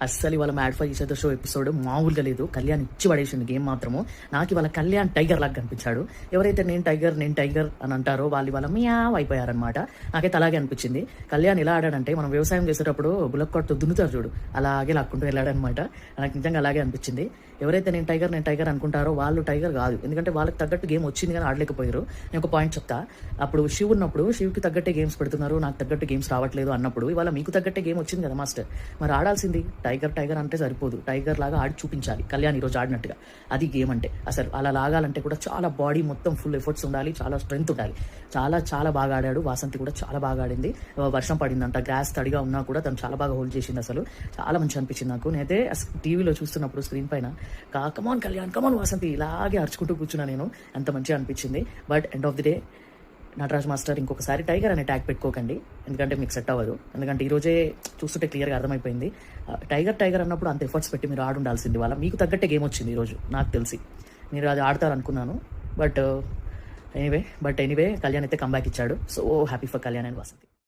అస్సలు ఇవాళ mad for each other show episode మామూలుగా లేదు. కళ్యాణ్ ఇచ్చి పడేసింది గేమ్ మాత్రము. నాకు ఇవాళ కళ్యాణ్ టైగర్ లాగా కనిపించాడు. ఎవరైతే నేను టైగర్ అని అంటారో వాళ్ళు ఇవాళ మియావ్ అయిపోయారనమాట. నాకైతే అలాగే అనిపించింది. కళ్యాణ్ ఎలా ఆడాడంటే, మనం వ్యవసాయం చేసేటప్పుడు బుల్లక్కాట్తో దున్నుతారు చూడు, అలాగే లాక్కుంటూ వెళ్ళాడనమాట. నాకు నిజంగా అలాగే అనిపించింది. ఎవరైతే నేను టైగర్ అనుకుంటారో వాళ్ళు టైగర్ కాదు. ఎందుకంటే వాళ్ళకి తగ్గట్టు గేమ్ వచ్చింది కానీ ఆడలేకపోయారు. నేను ఒక పాయింట్ చెప్తా. అప్పుడు శివ్ ఉన్నప్పుడు శివ్కి తగ్గట్టే గేమ్స్ పెడుతున్నారు, నాకు తగ్గట్టు గేమ్స్ రావట్లేదు అన్నప్పుడు ఇవాళ మీకు తగ్గట్టే గేమ్ వచ్చింది కదా మాస్టర్. మరి ఆడాల్సింది టైగర్ అంటే సరిపోదు, టైగర్ లాగా ఆడి చూపించాలి కళ్యాణ్ ఈరోజు ఆడినట్టుగా. అది గేమ్ అంటే. అసలు అలా లాగాలంటే కూడా చాలా బాడీ మొత్తం ఫుల్ ఎఫర్ట్స్ ఉండాలి, చాలా స్ట్రెంగ్త్ ఉండాలి. చాలా బాగా ఆడాడు. వాసంతి కూడా చాలా బాగా ఆడింది. వర్షం పడిందంట, గ్రాస్ తడిగా ఉన్నా కూడా తను చాలా బాగా హోల్డ్ చేసింది. అసలు చాలా మంచి అనిపించింది నాకు. నేనైతే టీవీలో చూస్తున్నప్పుడు స్క్రీన్ పైన కమాన్ కళ్యాణ్, కమాన్ వాసంతి ఇలాగే అరుచుకుంటూ కూర్చున్నా నేను. అంత మంచిగా అనిపించింది. But end of the day Nataraj master ఇంకొకసారి టైగర్ అనే ట్యాగ్ పెట్టుకోకండి, ఎందుకంటే మీకు సెట్ అవ్వదు. ఎందుకంటే ఈరోజే చూస్తుంటే క్లియర్గా అర్థమైపోయింది. టైగర్ అన్నప్పుడు అంత ఎఫర్ట్స్ పెట్టి మీరు ఆడుండాల్సింది. వాళ్ళ మీకు తగ్గట్టే గేమ్ వచ్చింది ఈరోజు. నాకు తెలిసి మీరు అది ఆడతారు అనుకున్నాను. బట్ ఎనీవే కళ్యాణ్ అయితే కంబ్యాక్ ఇచ్చాడు. So happy for Kalyan and Vasanthi.